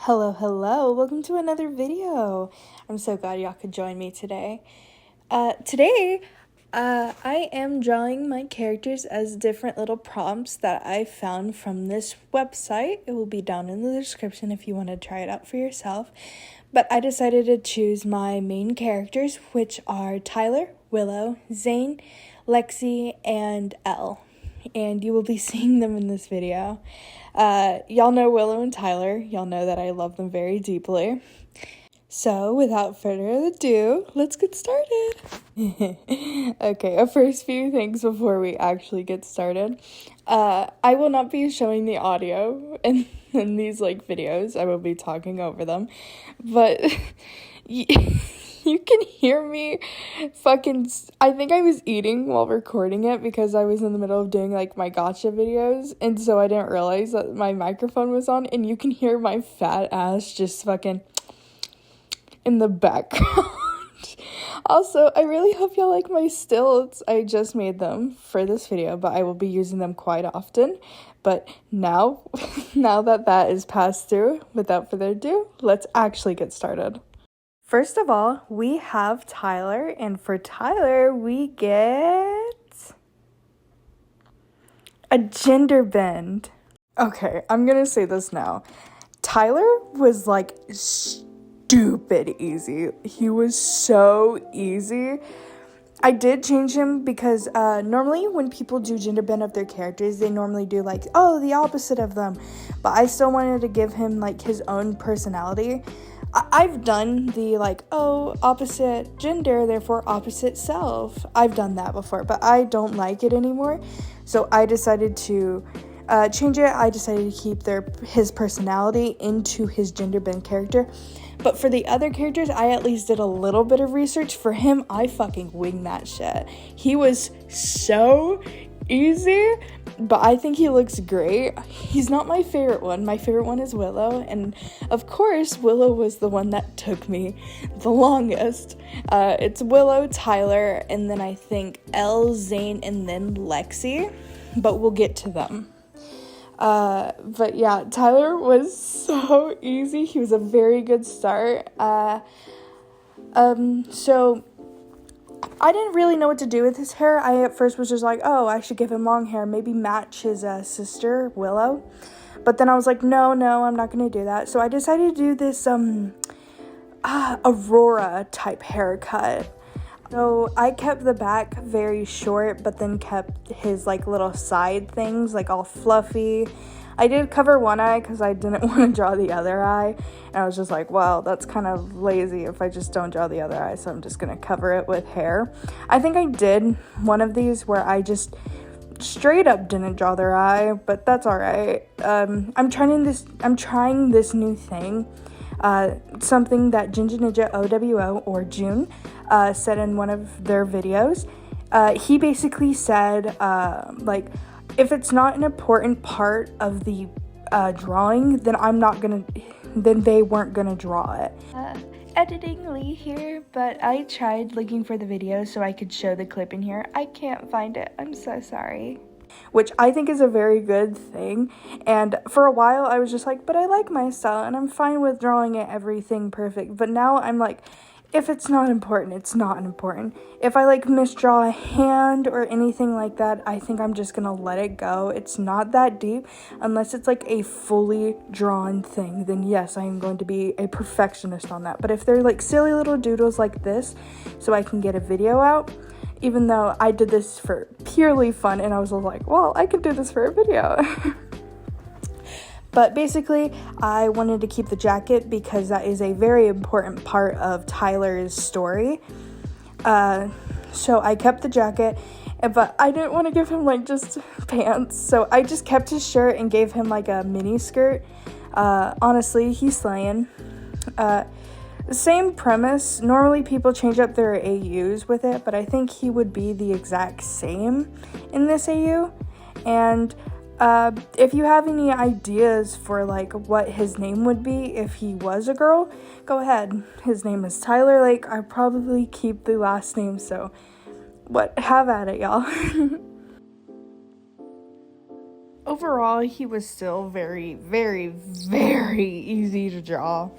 Hello, welcome to another video. I'm so glad y'all could join me today. Today, I am drawing my characters as different little prompts that I found from this website. It will be down in the description if you want to try it out for yourself. But I decided to choose my main characters, which are Tyler, Willow, Xane, Lexi, and Elle. And you will be seeing them in this video. Y'all know Willow and Tyler. Y'all know that I love them very deeply. So, without further ado, let's get started. Okay, a first few things before we actually get started. I will not be showing the audio in these, videos. I will be talking over them. But you can hear me I think I was eating while recording it because I was in the middle of doing, my gotcha videos. And so I didn't realize that my microphone was on. And you can hear my fat ass just in the background. Also, I really hope y'all like my stilts. I just made them for this video, but I will be using them quite often. But now that is passed through, without further ado, let's actually get started. First of all, we have Tyler, and for Tyler, we get a gender bend. Okay, I'm gonna say this now. Tyler was stupid easy. He was so easy. I did change him because normally when people do gender bend of their characters, they normally do the opposite of them. But I still wanted to give him his own personality. I've done the opposite gender, therefore opposite self. I've done that before, but I don't like it anymore. So I decided to change it. I decided to keep his personality into his gender bend character. But for the other characters, I at least did a little bit of research. For him, I fucking winged that shit. He was so easy, but I think he looks great. He's not my favorite one. My favorite one is Willow, and of course, Willow was the one that took me the longest. It's Willow, Tyler, and then I think Elle, Xane, and then Lexi, but we'll get to them. But yeah, Tyler was so easy. He was a very good start. So I didn't really know what to do with his hair. I at first was just I should give him long hair, maybe match his sister, Willow. But then I was no, I'm not going to do that. So I decided to do this Aurora type haircut. So I kept the back very short, but then kept his little side things all fluffy. I did cover one eye because I didn't want to draw the other eye. And I was just wow, that's kind of lazy if I just don't draw the other eye. So I'm just going to cover it with hair. I think I did one of these where I just straight up didn't draw their eye, but that's all right. I'm trying this new thing. Something that Ginger Ninja OWO or June said in one of their videos. He basically said if it's not an important part of the drawing, then they weren't gonna draw it. Editing Lee here, but I tried looking for the video so I could show the clip in here. I can't find it. I'm so sorry. Which I think is a very good thing. And for a while I was just but I like my style and I'm fine with drawing it everything perfect. But now I'm if it's not important, it's not important. If I misdraw a hand or anything like that, I think I'm just gonna let it go. It's not that deep unless it's a fully drawn thing. Then yes, I am going to be a perfectionist on that. But if they're silly little doodles like this, so I can get a video out, even though I did this for purely fun, and I was well, I could do this for a video. But basically, I wanted to keep the jacket because that is a very important part of Tyler's story. So I kept the jacket, but I didn't want to give him just pants. So I just kept his shirt and gave him a mini skirt. Honestly, he's slaying. Same premise. Normally people change up their AUs with it, but I think he would be the exact same in this AU. And if you have any ideas for what his name would be if he was a girl, go ahead. His name is Tyler. I probably keep the last name, so have at it, y'all. overall, he was still very, very, very easy to draw.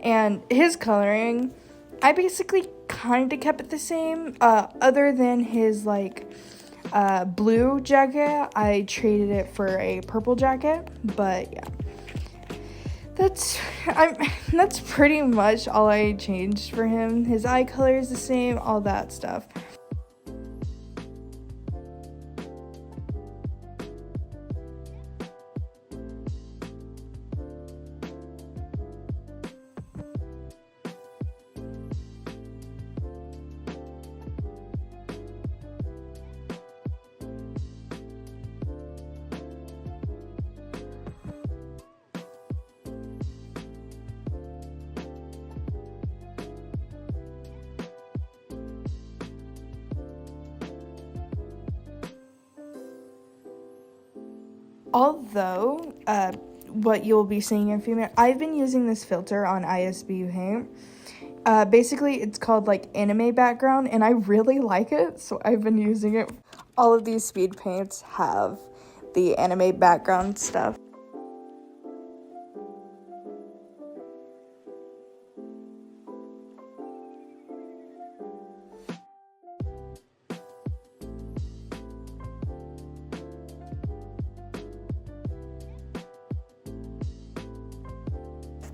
And his coloring, I basically kind of kept it the same, other than his, like, blue jacket. I traded it for a purple jacket, but yeah. That's pretty much all I changed for him. His eye color is the same, all that stuff. Although, what you'll be seeing in a few minutes, I've been using this filter on ibisPaint. Basically, it's called, like, anime background, and I really like it, so I've been using it. All of these speed paints have the anime background stuff.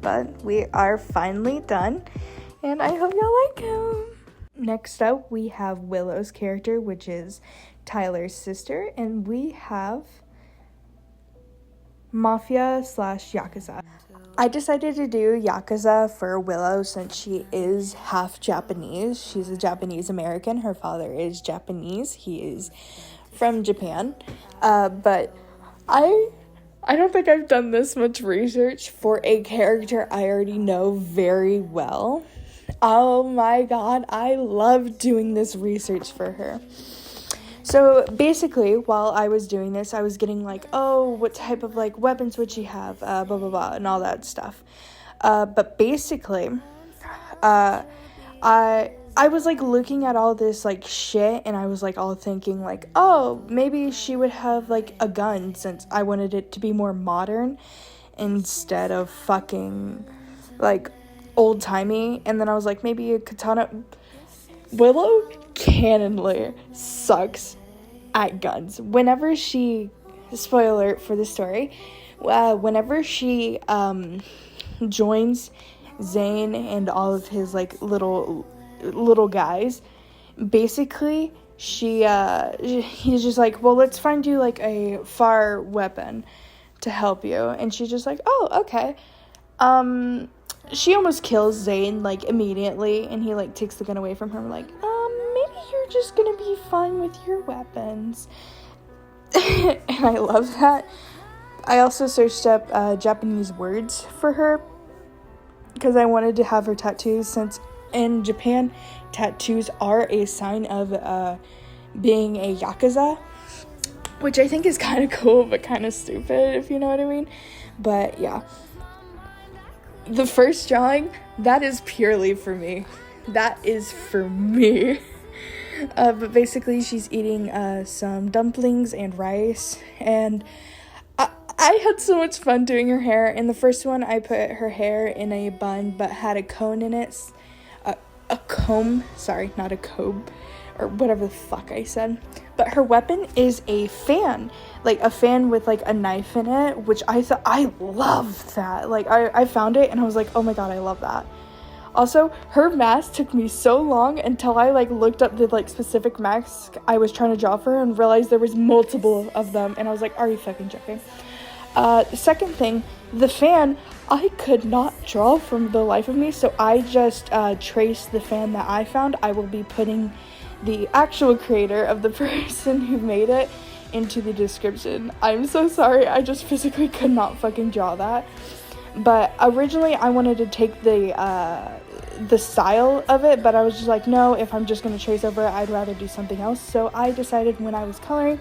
But we are finally done, and I hope y'all like him. Next up, we have Willow's character, which is Tyler's sister, and we have Mafia/Yakuza. I decided to do Yakuza for Willow since she is half Japanese. She's a Japanese American. Her father is Japanese. He is from Japan. But I don't think I've done this much research for a character I already know very well. Oh my god, I love doing this research for her. So basically, while I was doing this, I was getting like, oh, what type of like weapons would she have, blah, blah, blah, and all that stuff. But basically, I was like looking at all this like shit, and I was like all thinking like, oh, maybe she would have like a gun, since I wanted it to be more modern instead of fucking like old-timey. And then I was like, maybe a katana. Willow canonly sucks at guns. Whenever she, spoiler alert for the story, whenever she joins Xane and all of his like little guys, basically he's just like, well, let's find you like a far weapon to help you. And she's just like, oh, okay. She almost kills Xane like immediately, and he like takes the gun away from her, like, maybe you're just gonna be fine with your weapons. And I love that. I also searched up Japanese words for her because I wanted to have her tattoos, since in Japan, tattoos are a sign of being a Yakuza, which I think is kind of cool, but kind of stupid, if you know what I mean. But yeah. The first drawing, that is purely for me. That is for me. But basically, she's eating some dumplings and rice, and I had so much fun doing her hair. In the first one, I put her hair in a bun, but had a cone in it. A comb, sorry, not a comb, or whatever the fuck I said. But her weapon is a fan, like a fan with like a knife in it, which I love that. Like I found it and I was like, oh my god, I love that. Also, her mask took me so long until I like looked up the like specific mask I was trying to draw for her and realized there was multiple of them, and I was like, are you fucking joking? The second thing, the fan, I could not draw from the life of me, so I just traced the fan that I found. I will be putting the actual creator of the person who made it into the description. I'm so sorry, I just physically could not fucking draw that. But originally I wanted to take the style of it, but I was just like, no, if I'm just going to trace over it, I'd rather do something else. So I decided when I was coloring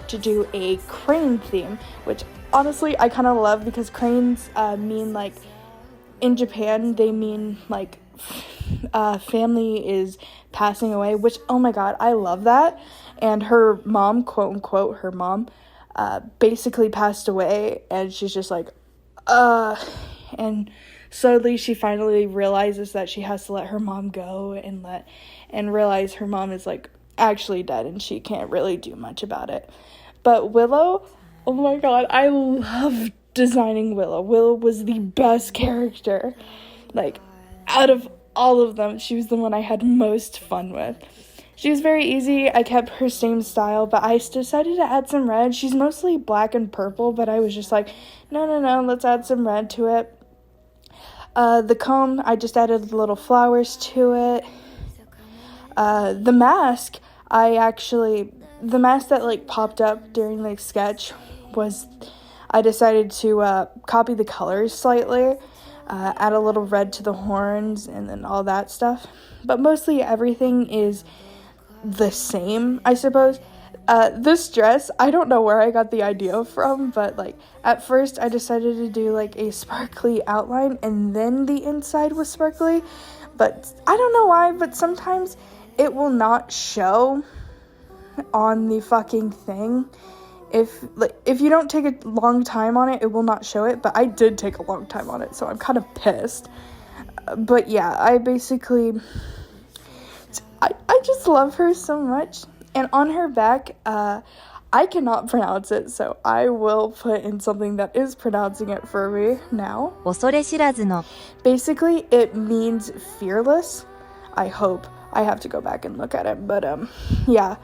to do a crane theme, which honestly I kind of love, because cranes mean like, in Japan they mean like family is passing away, which, oh my god, I love that. And her mom, quote unquote her mom, basically passed away, and she's just like, and slowly she finally realizes that she has to let her mom go and realize her mom is like actually dead and she can't really do much about it. But Willow, oh my god, I love designing Willow. Willow was the best character. Like, out of all of them, she was the one I had most fun with. She was very easy. I kept her same style, but I decided to add some red. She's mostly black and purple, but I was just like, no, let's add some red to it. The comb, I just added little flowers to it. The mask, the mask that like popped up during the sketch was, I decided to copy the colors slightly, add a little red to the horns and then all that stuff. But mostly everything is the same, I suppose. This dress, I don't know where I got the idea from, but like at first I decided to do like a sparkly outline and then the inside was sparkly, but I don't know why, but sometimes it will not show on the fucking thing. If you don't take a long time on it, it will not show it, but I did take a long time on it, so I'm kind of pissed. But yeah, I just love her so much. And on her back, I cannot pronounce it, so I will put in something that is pronouncing it for me now. Basically, it means fearless. I hope. I have to go back and look at it, but yeah.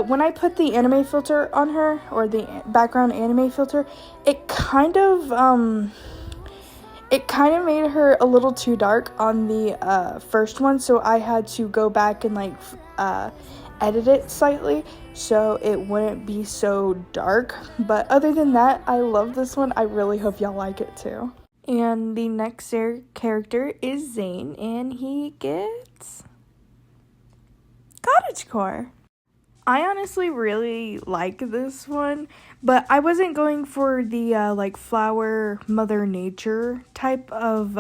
When I put the anime filter on her, or the background anime filter, it kind of made her a little too dark on the first one, so I had to go back and like edit it slightly so it wouldn't be so dark. But other than that, I love this one. I really hope y'all like it too. And the next character is Xane, and he gets cottagecore. I honestly really like this one, but I wasn't going for the like flower mother nature type of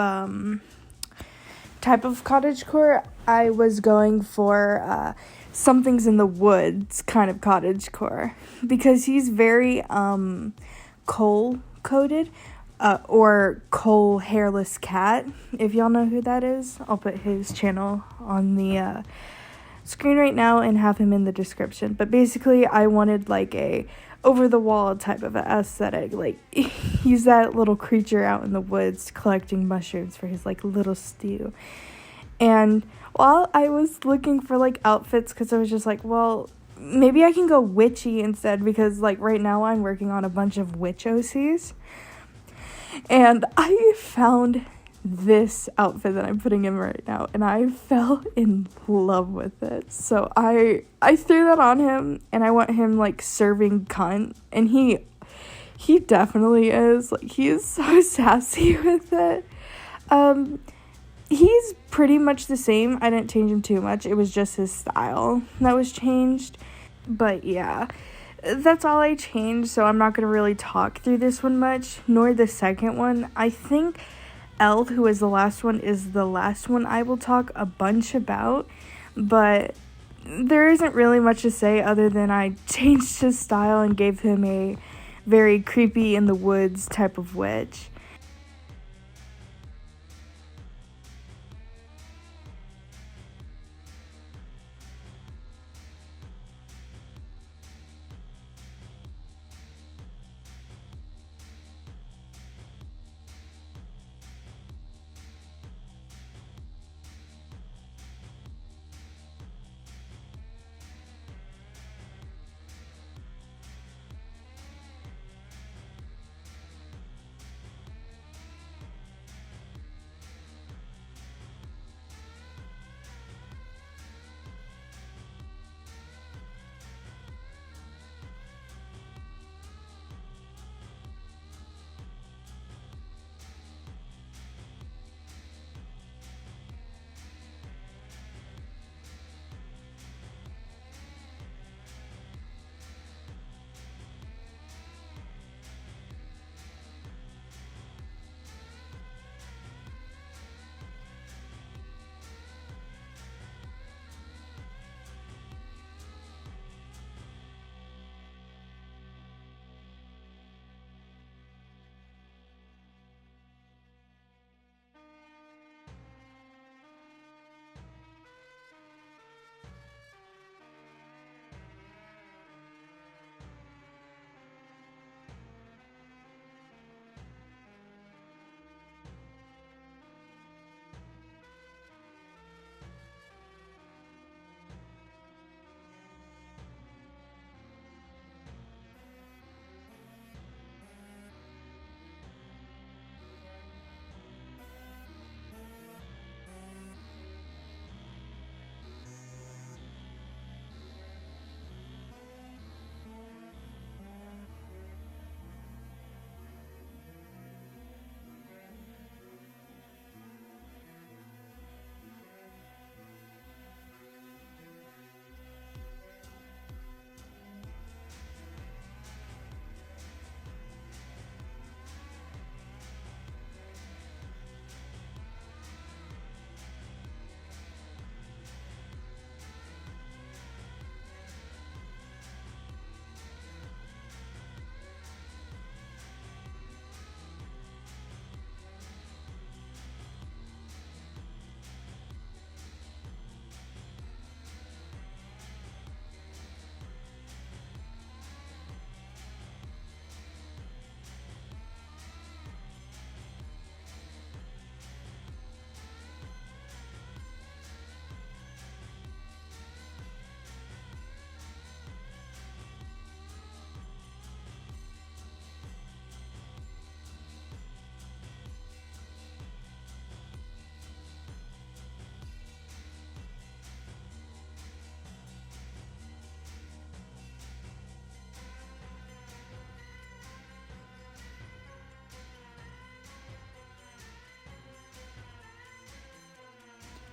cottagecore. I was going for something's in the woods kind of cottagecore, because he's very coal coated, or coal hairless cat. If y'all know who that is, I'll put his channel on the screen right now and have him in the description. But basically I wanted like a over the wall type of aesthetic, like he's that little creature out in the woods collecting mushrooms for his like little stew. And while I was looking for like outfits, because I was just like, well, maybe I can go witchy instead, because like right now I'm working on a bunch of witch OCs, and I found this outfit that I'm putting in right now, and I fell in love with it. So I threw that on him, and I want him like serving cunt, and he definitely is. Like, he is so sassy with it. He's pretty much the same. I didn't change him too much. It was just his style that was changed. But yeah, that's all I changed, so I'm not going to really talk through this one much, nor the second one. I think Elle, who is the last one, is the last one I will talk a bunch about, but there isn't really much to say other than I changed his style and gave him a very creepy in the woods type of witch.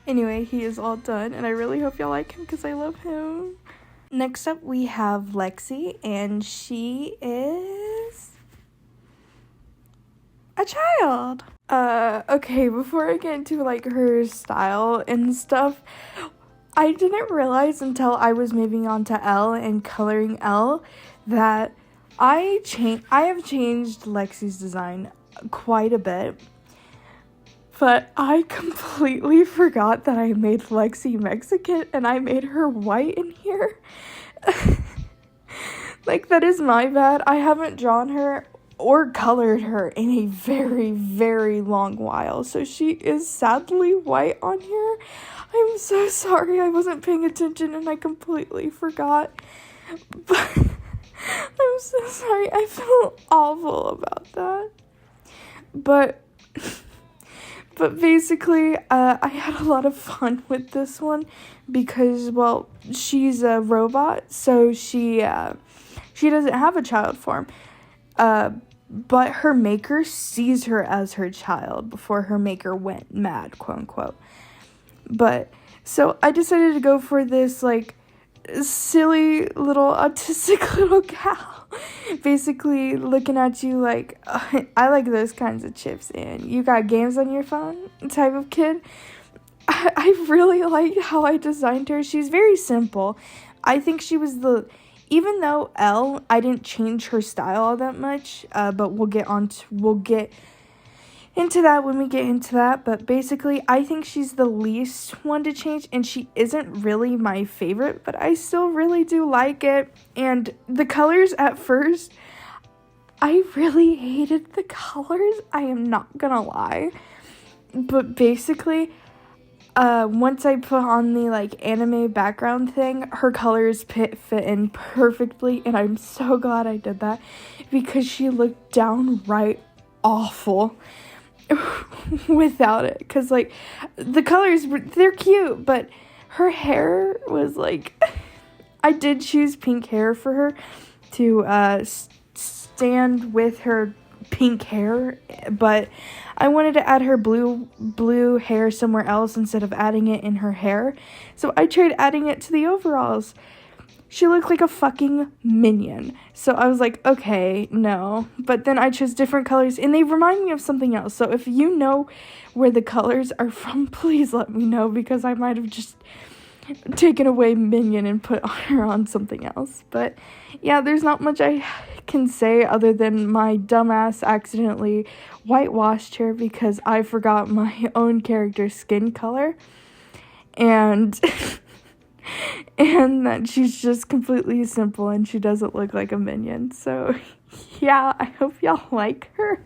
Anyway, he is all done, and I really hope y'all like him because I love him. Next up, we have Lexi, and she is a child. Okay, before I get into, like, her style and stuff, I didn't realize until I was moving on to Elle and coloring Elle that I have changed Lexi's design quite a bit. But I completely forgot that I made Lexi Mexican and I made her white in here. Like, that is my bad. I haven't drawn her or colored her in a very, very long while. So she is sadly white on here. I'm so sorry. I wasn't paying attention and I completely forgot. But I'm so sorry. I feel awful about that. But basically, I had a lot of fun with this one because, well, she's a robot, so she doesn't have a child form. But her maker sees her as her child before her maker went mad, quote unquote. But, so I decided to go for this, like, silly little autistic little gal. Basically looking at you like, I like those kinds of chips and you got games on your phone type of kid. I really liked how I designed her. She's very simple. I think she was even though Elle, I didn't change her style all that much, but we'll get into that when we get into that. But basically, I think she's the least one to change, and she isn't really my favorite, but I still really do like it. And the colors at first, I really hated the colors, I am not gonna lie. But basically, once I put on the, like, anime background thing, her colors fit in perfectly, and I'm so glad I did that, because she looked downright awful without it. Because, like, the colors, they're cute, but her hair was, like, I did choose pink hair for her to stand with her pink hair, but I wanted to add her blue hair somewhere else instead of adding it in her hair, so I tried adding it to the overalls. She looked like a fucking minion, so I was like, okay, no. But then I chose different colors, and they remind me of something else, so if you know where the colors are from, please let me know, because I might have just taken away minion and put her on something else. But yeah, there's not much I can say other than my dumbass accidentally whitewashed her because I forgot my own character's skin color, and and that she's just completely simple and she doesn't look like a minion. So yeah, I hope y'all like her.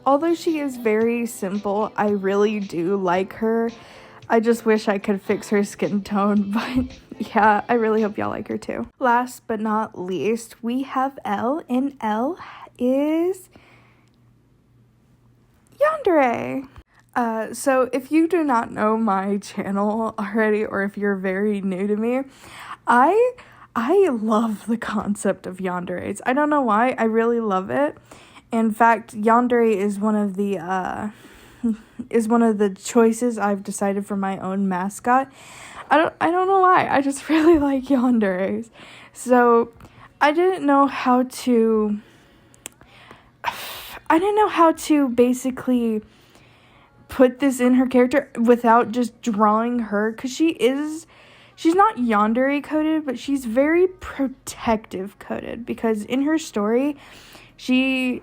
Although she is very simple, I really do like her. I just wish I could fix her skin tone, but yeah, I really hope y'all like her too. Last but not least, we have Elle, and Elle is yandere. So if you do not know my channel already, or if you're very new to me, I love the concept of yanderes. I don't know why, I really love it. In fact, yandere is one of the choices I've decided for my own mascot. I don't know why. I just really like yanderes. So I didn't know how to basically put this in her character without just drawing her, because she's not yandere coded, but she's very protective coded, because in her story she's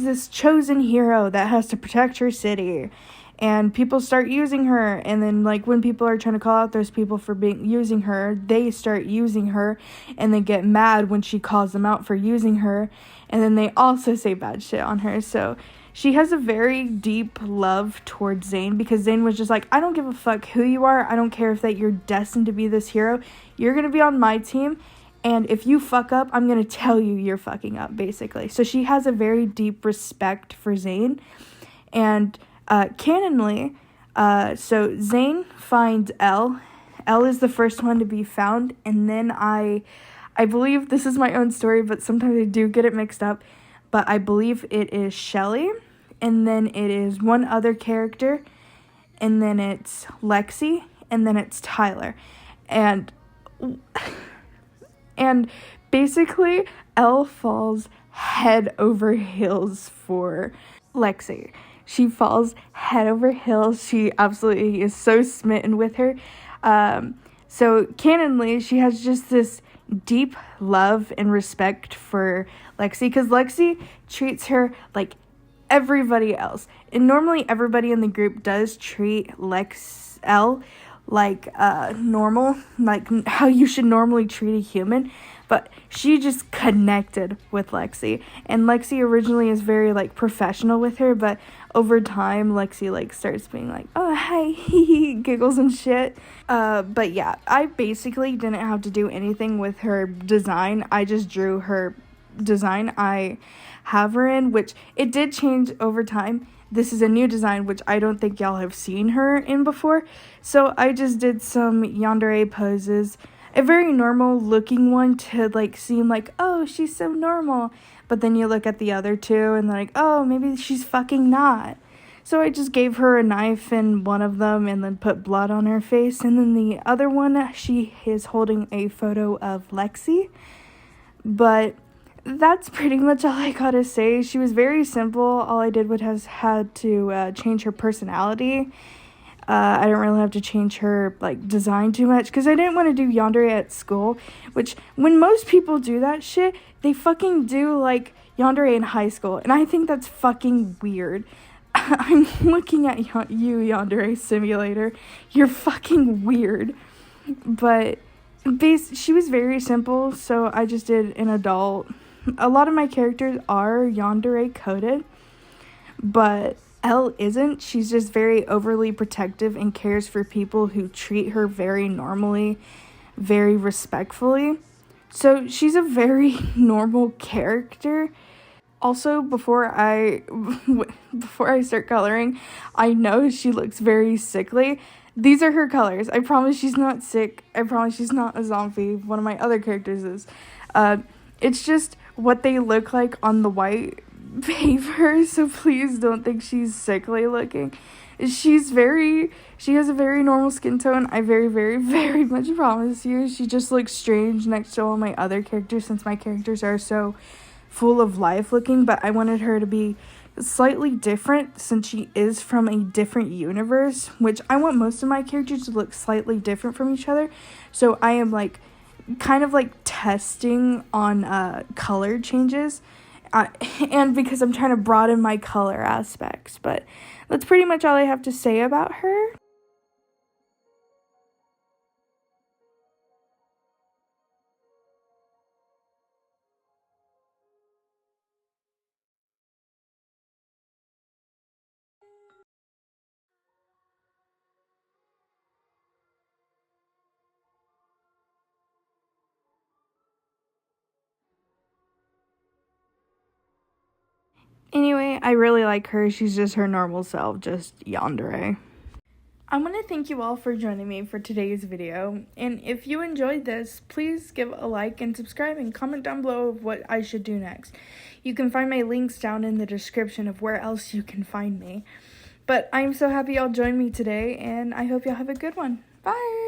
this chosen hero that has to protect her city, and people start using her, and then like when people are trying to call out those people for using her, they start using her and they get mad when she calls them out for using her, and then they also say bad shit on her. So she has a very deep love towards Xane, because Xane was just like, I don't give a fuck who you are. I don't care if that you're destined to be this hero. You're going to be on my team. And if you fuck up, I'm going to tell you you're fucking up, basically. So she has a very deep respect for Xane. And canonly, so Xane finds Elle. Elle is the first one to be found. And then I believe this is my own story, but sometimes I do get it mixed up. But I believe it is Shelly, and then it is one other character, and then it's Lexi, and then it's Tyler. And basically, Elle falls head over heels for Lexi. She falls head over heels. She absolutely is so smitten with her. So canonly, she has just this deep love and respect for Lexi, because Lexi treats her like everybody else. And normally everybody in the group does treat Elle like normal, like how you should normally treat a human. But she just connected with Lexi. And Lexi originally is very like professional with her, but over time Lexi like starts being like, oh hi, giggles and shit. But yeah, I basically didn't have to do anything with her design. I just drew her design I have her in, which it did change over time. This is a new design, which I don't think y'all have seen her in before. So I just did some yandere poses, a very normal looking one to like seem like, oh, she's so normal. But then you look at the other two and like, oh, maybe she's fucking not. So I just gave her a knife in one of them and then put blood on her face. And then the other one, she is holding a photo of Lexi. But that's pretty much all I gotta say. She was very simple. All I did was had to change her personality. I didn't really have to change her like design too much, because I didn't want to do yandere at school, which when most people do that shit, they fucking do like yandere in high school, and I think that's fucking weird. I'm looking at you, yandere simulator. You're fucking weird. But she was very simple, so I just did an adult. A lot of my characters are yandere coded, but Elle isn't. She's just very overly protective and cares for people who treat her very normally, very respectfully. So she's a very normal character. Also, before I start coloring, I know she looks very sickly. These are her colors. I promise she's not sick. I promise she's not a zombie. One of my other characters is. It's just what they look like on the white paper, so please don't think she's sickly looking. She has a very normal skin tone. I very, very, very much promise you. She just looks strange next to all my other characters, since my characters are so full of life looking, but I wanted her to be slightly different since she is from a different universe, which I want most of my characters to look slightly different from each other. So I am like kind of like testing on color changes, and because I'm trying to broaden my color aspects. But that's pretty much all I have to say about her. Anyway, I really like her. She's just her normal self, just yandere. I want to thank you all for joining me for today's video, and if you enjoyed this, please give a like and subscribe and comment down below of what I should do next. You can find my links down in the description of where else you can find me. But I'm so happy y'all joined me today, and I hope y'all have a good one. Bye!